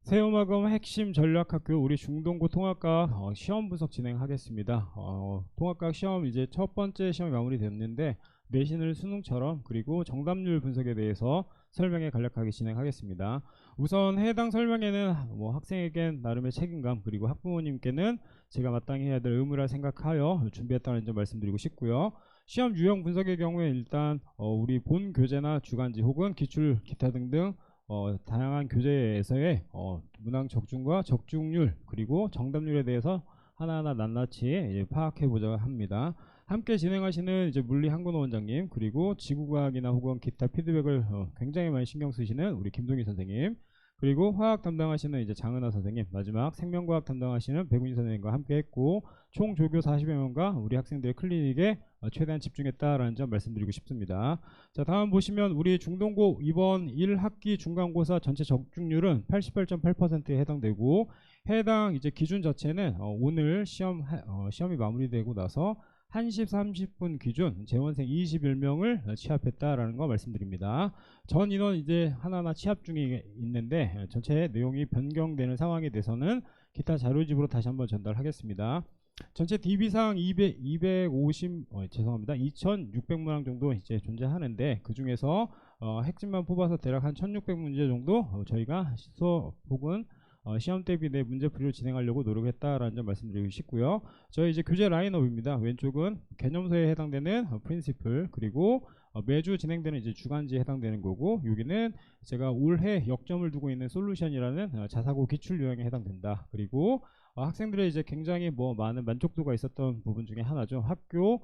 세우마검 핵심 전략학교 우리 중동고 통합과학 시험 분석 진행하겠습니다. 통합과학 시험 이제 첫 번째 시험이 마무리됐는데 내신을 수능처럼 그리고 정답률 분석에 대해서 설명에 간략하게 진행하겠습니다. 우선 해당 설명에는 뭐 학생에겐 나름의 책임감 그리고 학부모님께는 제가 마땅히 해야 될 의무라 생각하여 준비했다는 점 말씀드리고 싶고요. 시험 유형 분석의 경우에 일단 우리 본 교재나 주간지 혹은 기출 기타 등등 다양한 교재에서의 문항 적중과 적중률 그리고 정답률에 대해서 하나하나 낱낱이 파악해 보자 합니다. 함께 진행하시는 이제 물리 한근호 원장님 그리고 지구과학이나 혹은 기타 피드백을 굉장히 많이 신경 쓰시는 우리 김동희 선생님 그리고 화학 담당하시는 이제 장은하 선생님 마지막 생명과학 담당하시는 백운희 선생님과 함께 했고 총 조교 40여 명과 우리 학생들의 클리닉에 최대한 집중했다라는 점 말씀드리고 싶습니다. 자, 다음 보시면 우리 중동고 이번 1학기 중간고사 전체 적중률은 88.8%에 해당되고 해당 이제 기준 자체는 오늘 시험이 마무리되고 나서 1시 30분 기준 재원생 21명을 취합했다라는 거 말씀드립니다. 전 인원 이제 하나하나 취합 중에 있는데 전체 내용이 변경되는 상황에 대해서는 기타 자료집으로 다시 한번 전달하겠습니다. 전체 DB사항 2,600문항 정도 이제 존재하는데 그 중에서 핵심만 뽑아서 대략 한 1,600문제 정도 저희가 수업 혹은 시험 대비 내 문제풀이를 진행하려고 노력했다라는 점 말씀드리고 싶고요. 저희 이제 교재 라인업입니다. 왼쪽은 개념서에 해당되는 프린시플 그리고 매주 진행되는 이제 주간지에 해당되는 거고 여기는 제가 올해 역점을 두고 있는 솔루션이라는 자사고 기출 요양에 해당된다. 그리고 학생들의 이제 굉장히 많은 만족도가 있었던 부분 중에 하나죠. 학교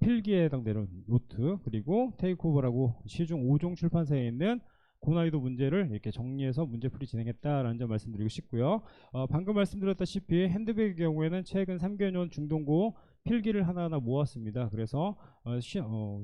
필기에 해당되는 노트 그리고 테이크오버라고 시중 5종 출판사에 있는 고난이도 문제를 이렇게 정리해서 문제풀이 진행했다라는 점 말씀드리고 싶고요. 방금 말씀드렸다시피 핸드백의 경우에는 최근 3개년 중동고 필기를 하나하나 모았습니다. 그래서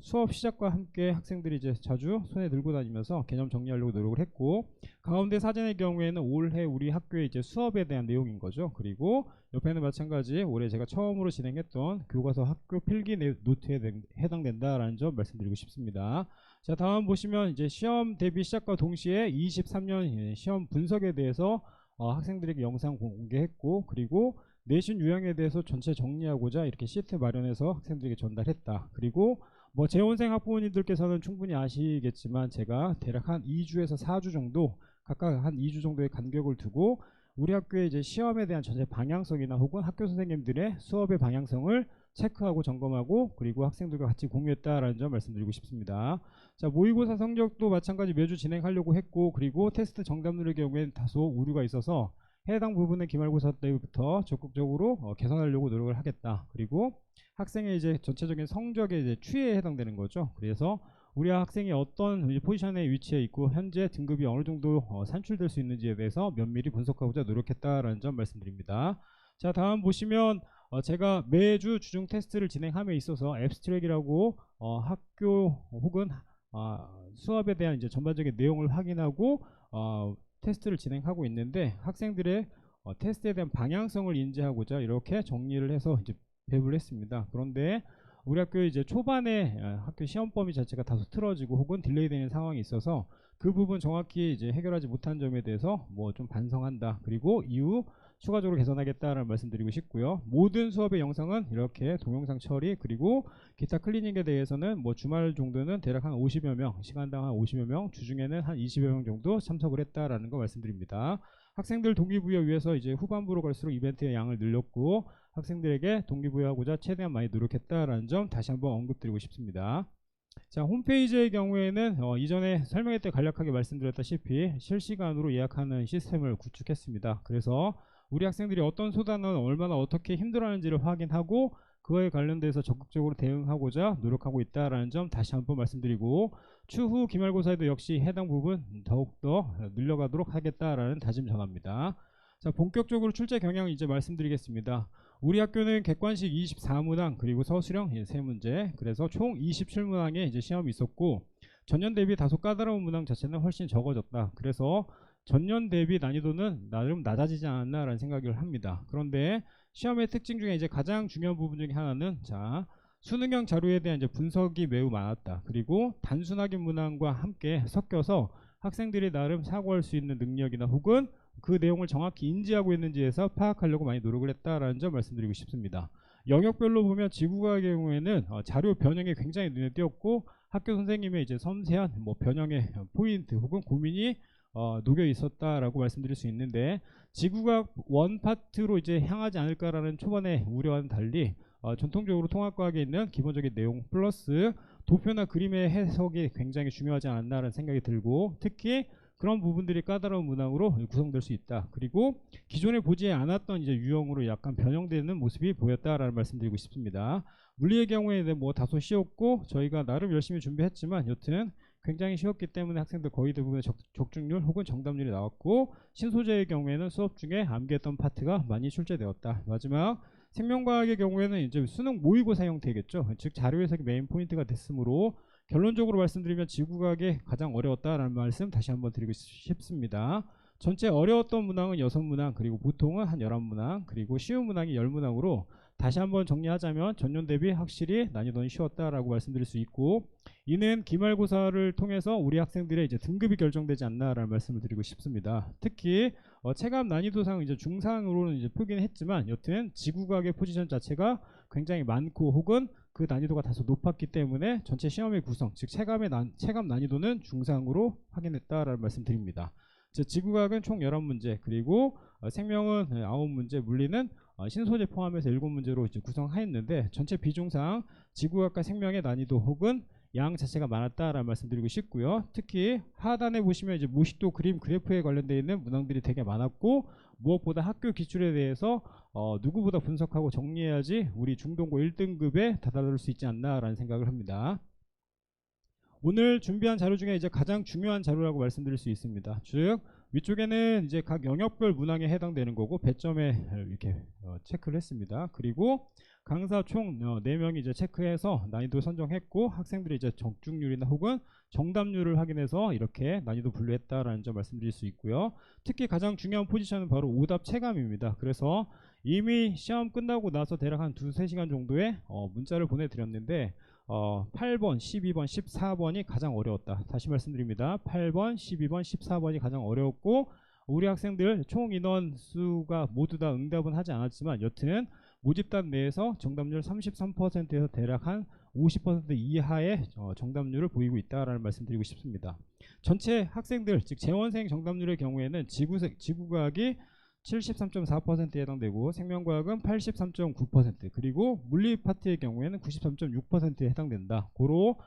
수업 시작과 함께 학생들이 이제 자주 손에 들고 다니면서 개념 정리하려고 노력을 했고 가운데 사진의 경우에는 올해 우리 학교의 이제 수업에 대한 내용인 거죠. 그리고 옆에는 마찬가지 올해 제가 처음으로 진행했던 교과서 학교 필기 노트에 해당된다라는 점 말씀드리고 싶습니다. 자, 다음 보시면 이제 시험 대비 시작과 동시에 23년 시험 분석에 대해서 학생들에게 영상 공개했고 그리고 내신 유형에 대해서 전체 정리하고자 이렇게 시트 마련해서 학생들에게 전달했다. 그리고 재원생 학부모님들께서는 충분히 아시겠지만 제가 대략 한 2주에서 4주 정도 각각 한 2주 정도의 간격을 두고 우리 학교의 이제 시험에 대한 전체 방향성이나 혹은 학교 선생님들의 수업의 방향성을 체크하고 점검하고 그리고 학생들과 같이 공유했다라는 점 말씀드리고 싶습니다. 자, 모의고사 성적도 마찬가지 매주 진행하려고 했고 그리고 테스트 정답률의 경우에는 다소 오류가 있어서 해당 부분은 기말고사 때부터 적극적으로 개선하려고 노력을 하겠다. 그리고 학생의 이제 전체적인 성적의 이제 추이에 해당되는 거죠. 그래서 우리 학생이 어떤 포지션에 위치해 있고 현재 등급이 어느 정도 산출될 수 있는지에 대해서 면밀히 분석하고자 노력했다라는 점 말씀드립니다. 자, 다음 보시면 제가 매주 주중 테스트를 진행함에 있어서 앱스트랙이라고 학교 혹은 수업에 대한 이제 전반적인 내용을 확인하고 테스트를 진행하고 있는데 학생들의 테스트에 대한 방향성을 인지하고자 이렇게 정리를 해서 이제 배부를 했습니다. 그런데 우리 학교 이제 초반에 학교 시험 범위 자체가 다소 틀어지고 혹은 딜레이되는 상황이 있어서 그 부분 정확히 이제 해결하지 못한 점에 대해서 좀 반성한다. 그리고 이후 추가적으로 개선하겠다라는 말씀드리고 싶고요. 모든 수업의 영상은 이렇게 동영상 처리 그리고 기타 클리닉에 대해서는 주말 정도는 대략 한 50여 명, 시간당 한 50여 명, 주중에는 한 20여 명 정도 참석을 했다라는 거 말씀드립니다. 학생들 동기부여 위해서 이제 후반부로 갈수록 이벤트의 양을 늘렸고 학생들에게 동기부여하고자 최대한 많이 노력했다라는 점 다시 한번 언급드리고 싶습니다. 자, 홈페이지의 경우에는 이전에 설명회 때 간략하게 말씀드렸다시피 실시간으로 예약하는 시스템을 구축했습니다. 그래서 우리 학생들이 어떤 수단은 얼마나 어떻게 힘들어하는지를 확인하고 그거에 관련돼서 적극적으로 대응하고자 노력하고 있다는 점 다시 한번 말씀드리고 추후 기말고사에도 역시 해당 부분 더욱더 늘려가도록 하겠다라는 다짐 전합니다. 자, 본격적으로 출제 경향 이제 말씀드리겠습니다. 우리 학교는 객관식 24문항 그리고 서술형 3문제 그래서 총 27문항의 이제 시험이 있었고 전년 대비 다소 까다로운 문항 자체는 훨씬 적어졌다. 그래서 전년 대비 난이도는 나름 낮아지지 않았나라는 생각을 합니다. 그런데 시험의 특징 중에 이제 가장 중요한 부분 중에 하나는 수능형 자료에 대한 이제 분석이 매우 많았다. 그리고 단순 확인 문항과 함께 섞여서 학생들이 나름 사고할 수 있는 능력이나 혹은 그 내용을 정확히 인지하고 있는지에서 파악하려고 많이 노력을 했다라는 점 말씀드리고 싶습니다. 영역별로 보면 지구과학의 경우에는 자료 변형이 굉장히 눈에 띄었고 학교 선생님의 이제 섬세한 뭐 변형의 포인트 혹은 고민이 녹여 있었다라고 말씀드릴 수 있는데, 지구과학 원 파트로 이제 향하지 않을까라는 초반의 우려와는 달리 전통적으로 통합과학에 있는 기본적인 내용 플러스 도표나 그림의 해석이 굉장히 중요하지 않나라는 생각이 들고, 특히 그런 부분들이 까다로운 문항으로 구성될 수 있다. 그리고 기존에 보지 않았던 이제 유형으로 약간 변형되는 모습이 보였다라는 말씀드리고 싶습니다. 물리의 경우에는 뭐 다소 쉬웠고 저희가 나름 열심히 준비했지만 여튼 굉장히 쉬웠기 때문에 학생들 거의 대부분의 적중률 혹은 정답률이 나왔고, 신소재의 경우에는 수업 중에 암기했던 파트가 많이 출제되었다. 마지막 생명과학의 경우에는 이제 수능 모의고사 형태겠죠. 즉 자료 해석이 메인 포인트가 됐으므로 결론적으로 말씀드리면 지구과학이 가장 어려웠다라는 말씀 다시 한번 드리고 싶습니다. 전체 어려웠던 문항은 6문항, 그리고 보통은 한 11문항, 그리고 쉬운 문항이 10문항으로 다시 한번 정리하자면 전년 대비 확실히 난이도는 쉬웠다라고 말씀드릴 수 있고, 이는 기말고사를 통해서 우리 학생들의 이제 등급이 결정되지 않나라는 말씀을 드리고 싶습니다. 특히 체감 난이도상 이제 중상으로는 이제 표기는 했지만 여튼 지구과학의 포지션 자체가 굉장히 많고 혹은 그 난이도가 다소 높았기 때문에 전체 시험의 구성, 즉 체감 난이도는 중상으로 확인했다라는 말씀 드립니다. 즉 지구과학은 총 11문제, 그리고 생명은 9문제, 물리는 신소재 포함해서 7문제로 이제 구성하였는데, 전체 비중상 지구과학과 생명의 난이도 혹은 양 자체가 많았다라는 말씀드리고 싶고요. 특히 하단에 보시면 이제 모식도 그림 그래프에 관련되어 있는 문항들이 되게 많았고, 무엇보다 학교 기출에 대해서 누구보다 분석하고 정리해야지 우리 중동고 1등급에 다다를 수 있지 않나라는 생각을 합니다. 오늘 준비한 자료 중에 이제 가장 중요한 자료라고 말씀드릴 수 있습니다. 즉 위쪽에는 이제 각 영역별 문항에 해당되는 거고 배점에 이렇게 체크를 했습니다. 그리고 강사 총 4명이 이제 체크해서 난이도 선정했고, 학생들이 이제 적중률이나 혹은 정답률을 확인해서 이렇게 난이도 분류했다라는 점 말씀드릴 수 있고요. 특히 가장 중요한 포지션은 바로 오답 체감입니다. 그래서 이미 시험 끝나고 나서 대략 한 2-3시간 정도의 문자를 보내드렸는데 8번, 12번, 14번이 가장 어려웠다. 다시 말씀드립니다. 8번, 12번, 14번이 가장 어려웠고, 우리 학생들 총 인원 수가 모두 다 응답은 하지 않았지만 여튼 모집단 내에서 정답률 33%에서 대략 한 50% 이하의 정답률을 보이고 있다라는 말씀드리고 싶습니다. 전체 학생들, 즉 재원생 정답률의 경우에는 지구과학이 73.4%에 해당되고 생명과학은 83.9%, 그리고 물리 파트의 경우에는 93.6%에 해당된다. 고로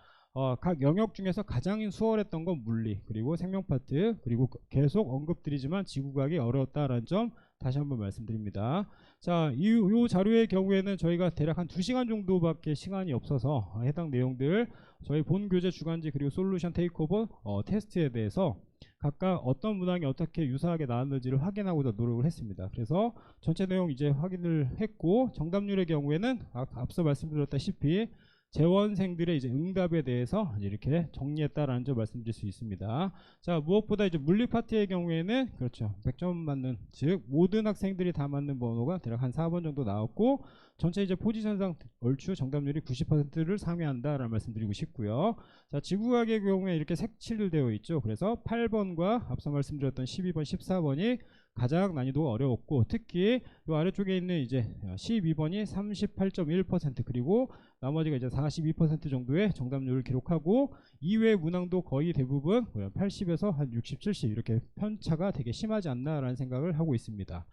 각 영역 중에서 가장 수월했던 건 물리, 그리고 생명 파트, 그리고 계속 언급드리지만 지구과학이 어려웠다라는 점 다시 한번 말씀드립니다. 자, 이 자료의 경우에는 저희가 대략 한 2시간 정도밖에 시간이 없어서 해당 내용들 저희 본 교재 주간지 그리고 솔루션 테이크오버 테스트에 대해서 각각 어떤 문항이 어떻게 유사하게 나왔는지를 확인하고자 노력을 했습니다. 그래서 전체 내용 이제 확인을 했고, 정답률의 경우에는 앞서 말씀드렸다시피 재원생들의 이제 응답에 대해서 이렇게 정리했다라는 점 말씀드릴 수 있습니다. 자, 무엇보다 이제 물리 파트의 경우에는 그렇죠, 100점 맞는, 즉 모든 학생들이 다 맞는 번호가 대략 한 4번 정도 나왔고, 전체 이제 포지션상 얼추 정답률이 90%를 상회한다라는 말씀드리고 싶고요. 자, 지구과학의 경우에 이렇게 색칠되어 있죠. 그래서 8번과 앞서 말씀드렸던 12번, 14번이 가장 난이도가 어려웠고, 특히 이 아래쪽에 있는 이제 12번이 38.1%, 그리고 나머지가 이제 42% 정도의 정답률을 기록하고, 이외의 문항도 거의 대부분 80에서 한 60, 70 이렇게 편차가 되게 심하지 않나라는 생각을 하고 있습니다.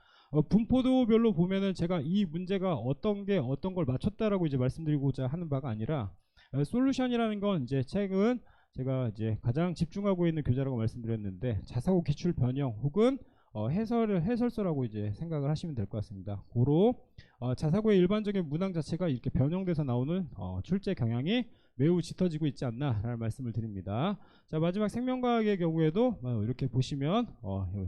분포도별로 보면은 제가 이 문제가 어떤 걸 맞췄다라고 이제 말씀드리고자 하는 바가 아니라, 솔루션이라는 건 이제 최근 제가 이제 가장 집중하고 있는 교재라고 말씀드렸는데, 자사고 기출 변형 혹은 해설서라고 이제 생각을 하시면 될 것 같습니다. 고로 자사고의 일반적인 문항 자체가 이렇게 변형돼서 나오는 출제 경향이 매우 짙어지고 있지 않나 라는 말씀을 드립니다. 자, 마지막 생명과학의 경우에도 이렇게 보시면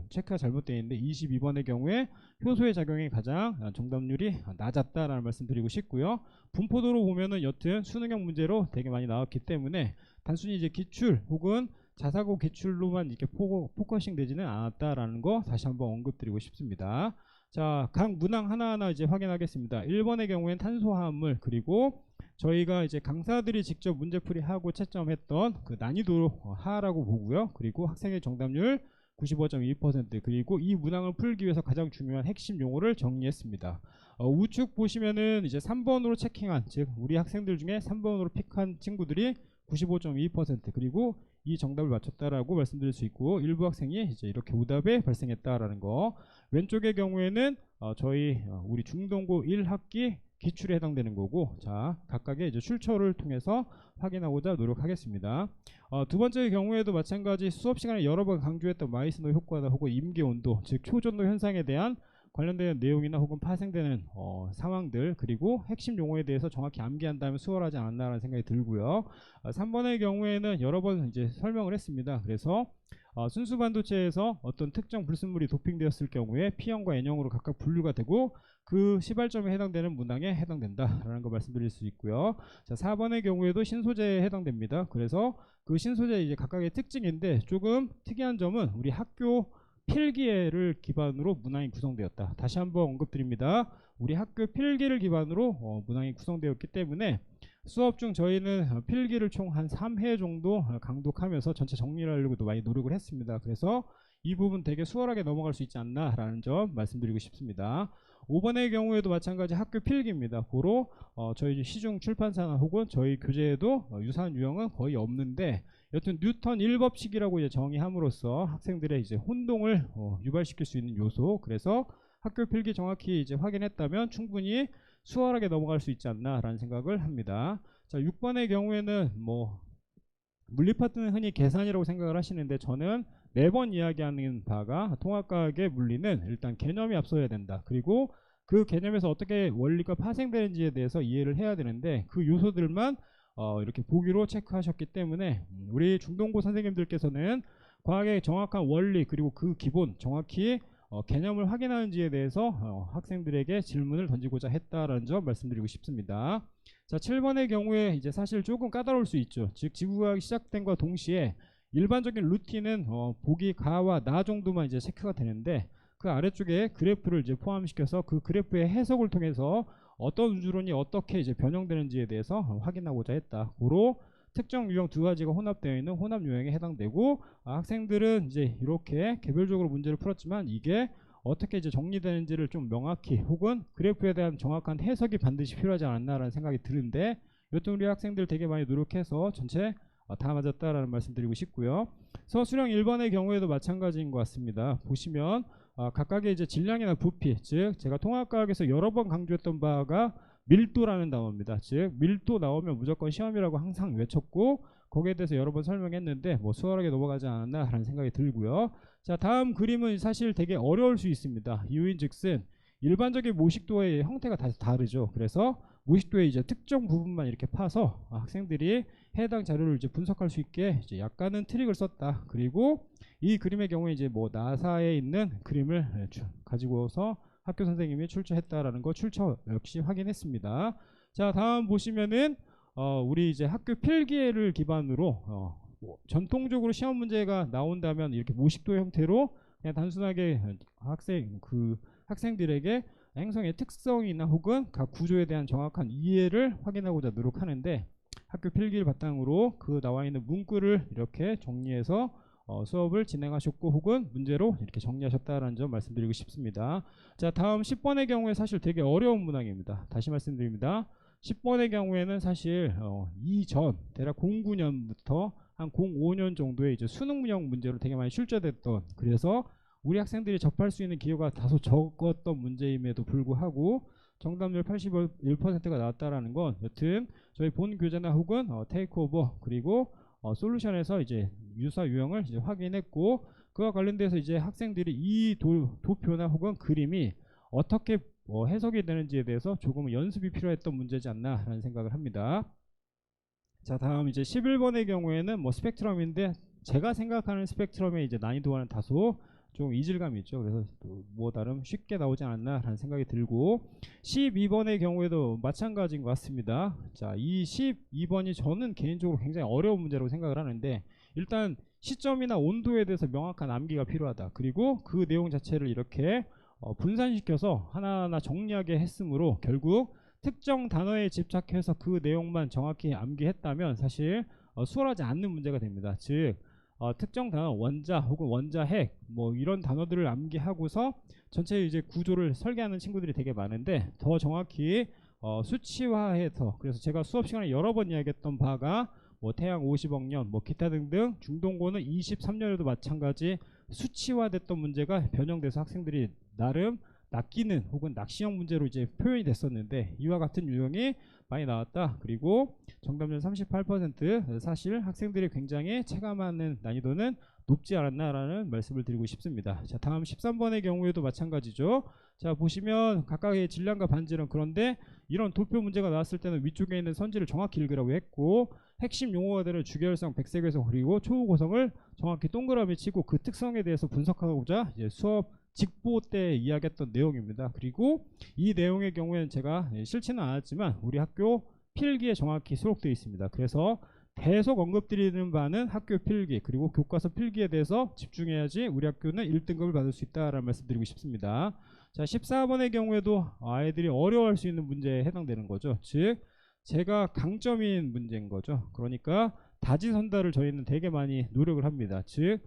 체크가 잘못되어 있는데 22번의 경우에 효소의 작용이 가장 정답률이 낮았다라는 말씀 드리고 싶고요. 분포도로 보면은 여튼 수능형 문제로 되게 많이 나왔기 때문에 단순히 이제 기출 혹은 자사고 기출로만 이렇게 포커싱 되지는 않았다라는 거 다시 한번 언급드리고 싶습니다. 자, 각 문항 하나하나 이제 확인하겠습니다. 1번의 경우에는 탄소화합물, 그리고 저희가 이제 강사들이 직접 문제풀이하고 채점했던 그 난이도 하라고 보고요. 그리고 학생의 정답률 95.2%. 그리고 이 문항을 풀기 위해서 가장 중요한 핵심 용어를 정리했습니다. 우측 보시면은 이제 3번으로 체킹한, 즉 우리 학생들 중에 3번으로 픽한 친구들이 95.2%, 그리고 이 정답을 맞췄다라고 말씀드릴 수 있고, 일부 학생이 이제 이렇게 오답에 발생했다라는 거. 왼쪽의 경우에는 저희 우리 중동고 1학기 기출에 해당되는 거고, 자 각각의 이제 출처를 통해서 확인하고자 노력하겠습니다. 두 번째 경우에도 마찬가지 수업 시간에 여러 번 강조했던 마이스너 효과나 혹은 임계 온도, 즉 초전도 현상에 대한 관련된 내용이나 혹은 파생되는 상황들, 그리고 핵심 용어에 대해서 정확히 암기한다면 수월하지 않았나라는 생각이 들고요. 3번의 경우에는 여러 번 이제 설명을 했습니다. 그래서 순수 반도체에서 어떤 특정 불순물이 도핑되었을 경우에 P형과 N형으로 각각 분류가 되고 그 시발점에 해당되는 문항에 해당된다라는 거 말씀드릴 수 있고요. 자, 4번의 경우에도 신소재에 해당됩니다. 그래서 그 신소재 이제 각각의 특징인데, 조금 특이한 점은 우리 학교 필기를 기반으로 문항이 구성되었다. 다시 한번 언급드립니다. 우리 학교 필기를 기반으로 문항이 구성되었기 때문에 수업 중 저희는 필기를 총 한 3회 정도 강독하면서 전체 정리를 하려고도 많이 노력을 했습니다. 그래서 이 부분 되게 수월하게 넘어갈 수 있지 않나라는 점 말씀드리고 싶습니다. 5번의 경우에도 마찬가지 학교 필기입니다. 고로 저희 시중 출판사나 혹은 저희 교재에도 유사한 유형은 거의 없는데, 여튼 뉴턴 1법칙이라고 이제 정의함으로써 학생들의 이제 혼동을 유발시킬 수 있는 요소, 그래서 학교 필기 정확히 이제 확인했다면 충분히 수월하게 넘어갈 수 있지 않나라는 생각을 합니다. 자, 6번의 경우에는 뭐 물리 파트는 흔히 계산이라고 생각을 하시는데, 저는 매번 이야기하는 바가 통합과학의 물리는 일단 개념이 앞서야 된다. 그리고 그 개념에서 어떻게 원리가 파생되는지에 대해서 이해를 해야 되는데, 그 요소들만 이렇게 보기로 체크하셨기 때문에 우리 중동고 선생님들께서는 과학의 정확한 원리, 그리고 그 기본 정확히 개념을 확인하는지에 대해서 학생들에게 질문을 던지고자 했다라는 점 말씀드리고 싶습니다. 자, 7번의 경우에 이제 사실 조금 까다로울 수 있죠. 즉 지구과학이 시작된과 동시에 일반적인 루틴은 보기 가와 나 정도만 이제 체크가 되는데, 그 아래쪽에 그래프를 이제 포함시켜서 그 그래프의 해석을 통해서 어떤 우주론이 어떻게 이제 변형되는지에 대해서 확인하고자 했다. 고로 특정 유형 두 가지가 혼합되어 있는 혼합 유형에 해당되고, 학생들은 이제 이렇게 개별적으로 문제를 풀었지만 이게 어떻게 이제 정리되는지를 좀 명확히, 혹은 그래프에 대한 정확한 해석이 반드시 필요하지 않나라는 생각이 드는데, 여튼 우리 학생들 되게 많이 노력해서 전체 다 맞았다라는 말씀 드리고 싶고요. 서술형 1번의 경우에도 마찬가지인 것 같습니다. 보시면 각각의 이제 질량이나 부피, 즉 제가 통합과학에서 여러 번 강조했던 바가 밀도라는 단어입니다. 즉 밀도 나오면 무조건 시험이라고 항상 외쳤고, 거기에 대해서 여러 번 설명했는데 뭐 수월하게 넘어가지 않았나 하는 생각이 들고요. 자, 다음 그림은 사실 되게 어려울 수 있습니다. 이유인즉슨 일반적인 모식도의 형태가 다 다르죠. 그래서 모식도의 이제 특정 부분만 이렇게 파서 학생들이 해당 자료를 이제 분석할 수 있게 이제 약간은 트릭을 썼다. 그리고 이 그림의 경우에 이제 뭐 나사에 있는 그림을 가지고서 학교 선생님이 출처했다라는 거 출처 역시 확인했습니다. 자, 다음 보시면은 우리 이제 학교 필기를 기반으로 뭐 전통적으로 시험 문제가 나온다면 이렇게 모식도 형태로 그냥 단순하게 학생들에게 행성의 특성이나 혹은 각 구조에 대한 정확한 이해를 확인하고자 노력하는데, 학교 필기를 바탕으로 그 나와 있는 문구를 이렇게 정리해서 수업을 진행하셨고, 혹은 문제로 이렇게 정리하셨다라는 점 말씀드리고 싶습니다. 자, 다음 10번의 경우에 사실 되게 어려운 문항입니다. 다시 말씀드립니다. 10번의 경우에는 사실 이전 대략 09년부터 한 05년 정도에 이제 수능형 문제로 되게 많이 출제됐던, 그래서 우리 학생들이 접할 수 있는 기회가 다소 적었던 문제임에도 불구하고 정답률 81%가 나왔다라는 건, 여튼 저희 본 교재나 혹은 테이크오버 그리고 솔루션에서 이제 유사 유형을 이제 확인했고, 그와 관련돼서 이제 학생들이 이 도표나 혹은 그림이 어떻게 해석이 되는지에 대해서 조금 연습이 필요했던 문제지 않나 라는 생각을 합니다. 자, 다음 이제 11번의 경우에는 뭐 스펙트럼인데, 제가 생각하는 스펙트럼의 이제 난이도와는 다소 좀 이질감이 있죠. 그래서 뭐 나름 쉽게 나오지 않았나 라는 생각이 들고, 12번의 경우에도 마찬가지인 것 같습니다. 자, 이 12번이 저는 개인적으로 굉장히 어려운 문제라고 생각을 하는데, 일단 시점이나 온도에 대해서 명확한 암기가 필요하다. 그리고 그 내용 자체를 이렇게 분산시켜서 하나하나 정리하게 했으므로 결국 특정 단어에 집착해서 그 내용만 정확히 암기했다면 사실 수월하지 않는 문제가 됩니다. 즉 특정 단어 원자 혹은 원자핵 뭐 이런 단어들을 암기하고서 전체 이제 구조를 설계하는 친구들이 되게 많은데 더 정확히 수치화해서 그래서 제가 수업 시간에 여러 번 이야기했던 바가 뭐 태양 50억 년, 뭐 기타 등등 중동고는 23년에도 마찬가지 수치화됐던 문제가 변형돼서 학생들이 나름 낚이는 혹은 낚시형 문제로 이제 표현이 됐었는데 이와 같은 유형이 많이 나왔다. 그리고 정답률 38% 사실 학생들이 굉장히 체감하는 난이도는 높지 않았나라는 말씀을 드리고 싶습니다. 자, 다음 13번의 경우에도 마찬가지죠. 자, 보시면 각각의 질량과 반지름 그런데 이런 도표 문제가 나왔을 때는 위쪽에 있는 선지를 정확히 읽으라고 했고 핵심 용어가 되는 주계열성, 백색열성 그리고 초우고성을 정확히 동그라미 치고 그 특성에 대해서 분석하고자 이제 수업 직보 때 이야기했던 내용입니다. 그리고 이 내용의 경우에는 제가 싫지는 않았지만 우리 학교 필기에 정확히 수록되어 있습니다. 그래서 계속 언급드리는 바는 학교 필기 그리고 교과서 필기에 대해서 집중해야지 우리 학교는 1등급을 받을 수 있다라는 말씀 드리고 싶습니다. 자, 14번의 경우에도 아이들이 어려워할 수 있는 문제에 해당되는 거죠. 즉 제가 강점인 문제인 거죠. 그러니까 다지선다를 저희는 되게 많이 노력을 합니다. 즉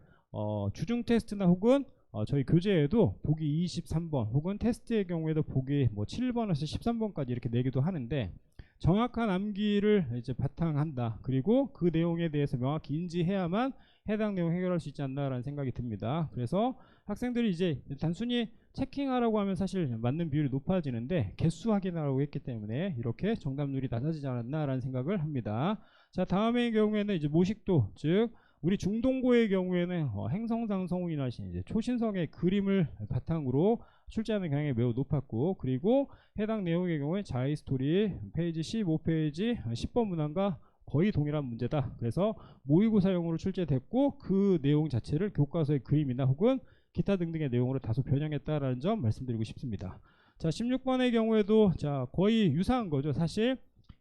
주중 테스트나 혹은 저희 교재에도 보기 23번 혹은 테스트의 경우에도 보기 뭐 7번에서 13번까지 이렇게 내기도 하는데 정확한 암기를 이제 바탕한다. 그리고 그 내용에 대해서 명확히 인지해야만 해당 내용 해결할 수 있지 않나라는 생각이 듭니다. 그래서 학생들이 이제 단순히 체킹하라고 하면 사실 맞는 비율이 높아지는데 개수 확인하라고 했기 때문에 이렇게 정답률이 낮아지지 않았나라는 생각을 합니다. 자, 다음의 경우에는 이제 모식도 즉 우리 중동고의 경우에는 행성상성운이나 이제 초신성의 그림을 바탕으로 출제하는 경향이 매우 높았고 그리고 해당 내용의 경우에 자이스토리 페이지 15페이지 10번 문항과 거의 동일한 문제다. 그래서 모의고사용으로 출제됐고 그 내용 자체를 교과서의 그림이나 혹은 기타 등등의 내용으로 다소 변형했다라는 점 말씀드리고 싶습니다. 자, 16번의 경우에도 자 거의 유사한 거죠. 사실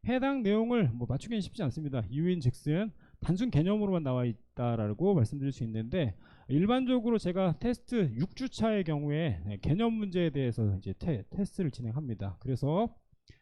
해당 내용을 뭐 맞추기는 쉽지 않습니다. 이유인즉슨 단순 개념으로만 나와 있다라고 말씀드릴 수 있는데 일반적으로 제가 테스트 6주차의 경우에 개념 문제에 대해서 이제 테스트를 진행합니다. 그래서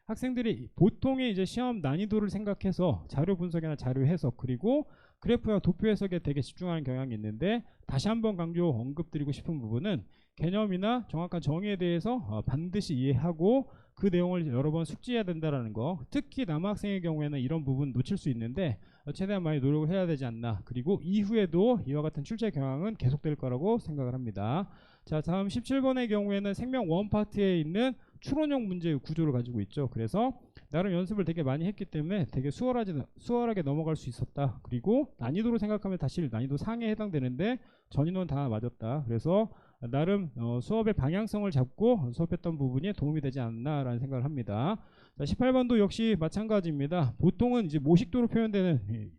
학생들이 보통의 이제 시험 난이도를 생각해서 자료 분석이나 자료 해석 그리고 그래프와 도표 해석에 되게 집중하는 경향이 있는데 다시 한번 강조 언급드리고 싶은 부분은 개념이나 정확한 정의에 대해서 반드시 이해하고 그 내용을 여러 번 숙지해야 된다는 거. 특히 남학생의 경우에는 이런 부분 놓칠 수 있는데 최대한 많이 노력을 해야 되지 않나. 그리고 이후에도 이와 같은 출제 경향은 계속될 거라고 생각을 합니다. 자, 다음 17번의 경우에는 생명 원파트에 있는 추론형 문제의 구조를 가지고 있죠. 그래서 나름 연습을 되게 많이 했기 때문에 되게 수월하게 넘어갈 수 있었다. 그리고 난이도로 생각하면 다시 난이도 상에 해당되는데 전인원 다 맞았다. 그래서 나름 수업의 방향성을 잡고 수업했던 부분이 도움이 되지 않나라는 생각을 합니다. 자, 18번도 역시 마찬가지입니다. 보통은 이제 모식도로 표현되는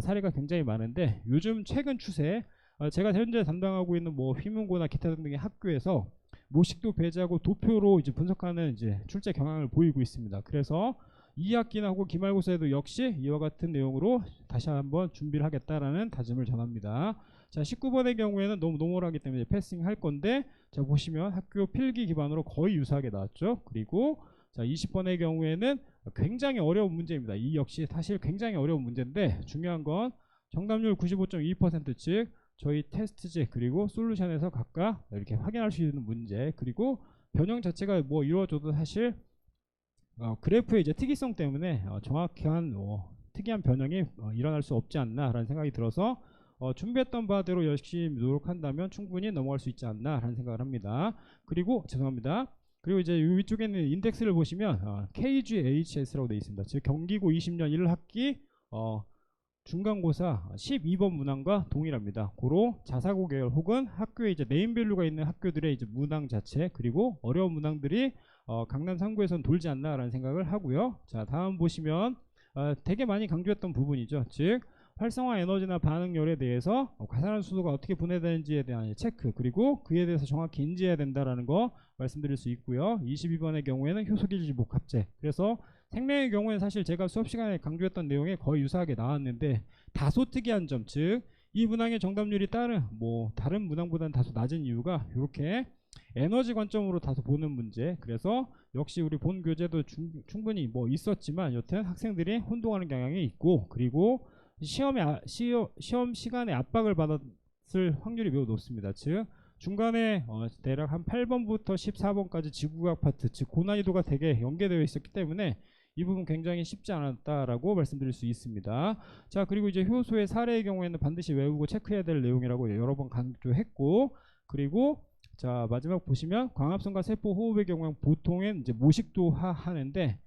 사례가 굉장히 많은데 요즘 최근 추세 제가 현재 담당하고 있는 뭐 휘문고나 기타 등등의 학교에서 모식도 배제하고 도표로 이제 분석하는 이제 출제 경향을 보이고 있습니다. 그래서 2학기나 혹은 기말고사에도 역시 이와 같은 내용으로 다시 한번 준비를 하겠다라는 다짐을 전합니다. 자, 19번의 경우에는 너무 노멀하기 때문에 패싱 할 건데 자, 보시면 학교 필기 기반으로 거의 유사하게 나왔죠. 그리고 자, 20번의 경우에는 굉장히 어려운 문제입니다. 이 역시 사실 굉장히 어려운 문제인데 중요한 건 정답률 95.2% 즉 저희 테스트지 그리고 솔루션에서 각각 이렇게 확인할 수 있는 문제 그리고 변형 자체가 뭐 이루어져도 사실 그래프의 이제 특이성 때문에 정확한 특이한 변형이 일어날 수 없지 않나라는 생각이 들어서 준비했던 바대로 열심히 노력한다면 충분히 넘어갈 수 있지 않나라는 생각을 합니다. 그리고 죄송합니다. 그리고 이제 이 위쪽에 있는 인덱스를 보시면 KGHS라고 되어 있습니다. 즉 경기고 20년 1학기 중간고사 12번 문항과 동일합니다. 고로 자사고 계열 혹은 학교에 이제 네임밸류가 있는 학교들의 이제 문항 자체 그리고 어려운 문항들이 강남 3구에서는 돌지 않나라는 생각을 하고요. 자, 다음 보시면 되게 많이 강조했던 부분이죠. 즉 활성화 에너지나 반응열에 대해서 가산한 수소가 어떻게 분해되는지에 대한 체크 그리고 그에 대해서 정확히 인지해야 된다라는 거 말씀드릴 수 있고요. 22번의 경우에는 효소기질 복합제 그래서 생명의 경우에는 사실 제가 수업 시간에 강조했던 내용에 거의 유사하게 나왔는데 다소 특이한 점 즉 이 문항의 정답률이 다른 문항보다는 다소 낮은 이유가 이렇게 에너지 관점으로 다소 보는 문제 그래서 역시 우리 본 교재도 충분히 뭐 있었지만 여튼 학생들이 혼동하는 경향이 있고 그리고 시험 시간에 압박을 받았을 확률이 매우 높습니다. 즉 중간에 대략 한 8번부터 14번까지 지구과학 파트, 즉 고난이도가 되게 연계되어 있었기 때문에 이 부분 굉장히 쉽지 않았다라고 말씀드릴 수 있습니다. 자, 그리고 이제 효소의 사례의 경우에는 반드시 외우고 체크해야 될 내용이라고 여러 번 강조했고, 그리고 자, 마지막 보시면 광합성과 세포 호흡의 경우는 보통은 이제 모식도 하는데,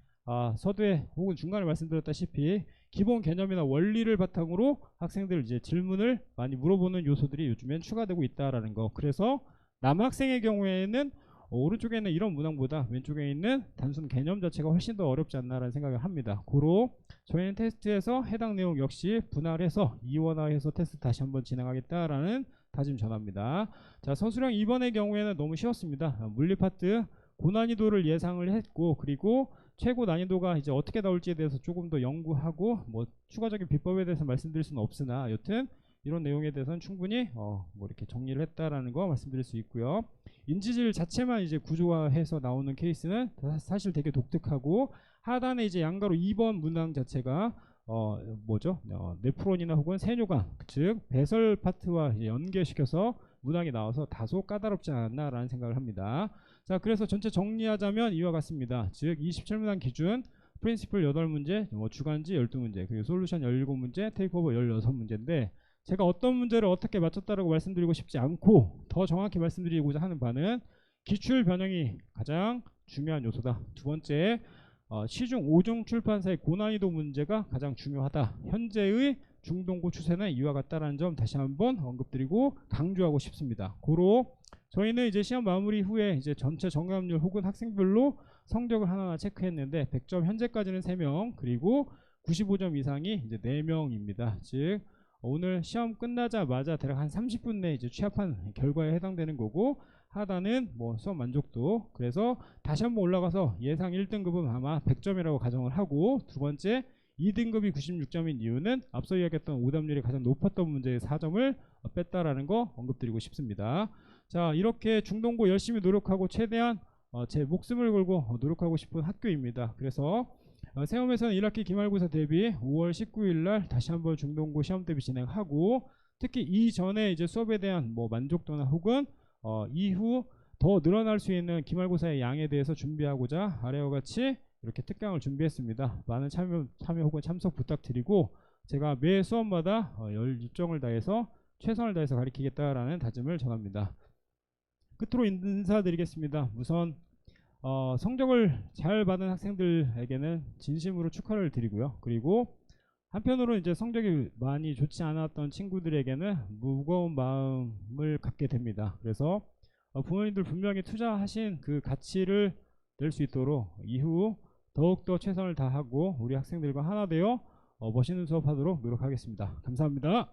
서두에 혹은 중간에 말씀드렸다시피 기본 개념이나 원리를 바탕으로 학생들 이제 질문을 많이 물어보는 요소들이 요즘엔 추가되고 있다라는 거. 그래서 남학생의 경우에는 오른쪽에 있는 이런 문항보다 왼쪽에 있는 단순 개념 자체가 훨씬 더 어렵지 않나라는 생각을 합니다. 고로 저희는 테스트에서 해당 내용 역시 분할해서 이원화해서 테스트 다시 한번 진행하겠다라는 다짐 전합니다. 자, 서술형 2번의 경우에는 너무 쉬웠습니다. 물리 파트 고난이도를 예상을 했고, 그리고 최고 난이도가 이제 어떻게 나올지에 대해서 조금 더 연구하고 뭐 추가적인 비법에 대해서 말씀드릴 수는 없으나 여튼 이런 내용에 대해서는 충분히 뭐 이렇게 정리를 했다라는 거 말씀드릴 수 있고요. 인지질 자체만 이제 구조화해서 나오는 케이스는 사실 되게 독특하고, 하단에 이제 양가로 2번 문항 자체가 네프론이나 혹은 세뇨관, 즉 배설 파트와 연계시켜서 문항이 나와서 다소 까다롭지 않았나라는 생각을 합니다. 자, 그래서 전체 정리하자면 이와 같습니다. 즉 27문항 기준 프린시플 8문제, 주간지 12문제, 그리고 솔루션 17문제, 테이크오버 16문제인데, 제가 어떤 문제를 어떻게 맞췄다라고 말씀드리고 싶지 않고 더 정확히 말씀드리고자 하는 바는 기출 변형이 가장 중요한 요소다. 두 번째, 시중 5중 출판사의 고난이도 문제가 가장 중요하다. 현재의 중동고 추세는 이와 같다라는 점 다시 한번 언급드리고 강조하고 싶습니다. 고로 저희는 이제 시험 마무리 후에 이제 전체 정답률 혹은 학생별로 성적을 하나하나 체크했는데 100점 현재까지는 3명, 그리고 95점 이상이 이제 4명입니다. 즉 오늘 시험 끝나자마자 대략 한 30분 내에 이제 취합한 결과에 해당되는 거고, 하단은 뭐 수업 만족도. 그래서 다시 한번 올라가서 예상 1등급은 아마 100점이라고 가정을 하고, 두 번째 2등급이 96점인 이유는 앞서 이야기했던 오답률이 가장 높았던 문제의 4점을 뺐다라는 거 언급드리고 싶습니다. 자, 이렇게 중동고 열심히 노력하고 최대한 제 목숨을 걸고 노력하고 싶은 학교입니다. 그래서 세움에서는 1학기 기말고사 대비 5월 19일날 다시 한번 중동고 시험 대비 진행하고, 특히 이전에 이제 수업에 대한 뭐 만족도나 혹은 이후 더 늘어날 수 있는 기말고사의 양에 대해서 준비하고자 아래와 같이 이렇게 특강을 준비했습니다. 많은 참여 혹은 참석 부탁드리고, 제가 매 수업마다 열정을 다해서 최선을 다해서 가르치겠다라는 다짐을 전합니다. 끝으로 인사드리겠습니다. 우선 성적을 잘 받은 학생들에게는 진심으로 축하를 드리고요. 그리고 한편으로 이제 성적이 많이 좋지 않았던 친구들에게는 무거운 마음을 갖게 됩니다. 그래서 부모님들 분명히 투자하신 그 가치를 낼 수 있도록 이후 더욱더 최선을 다하고 우리 학생들과 하나 되어 멋있는 수업하도록 노력하겠습니다. 감사합니다.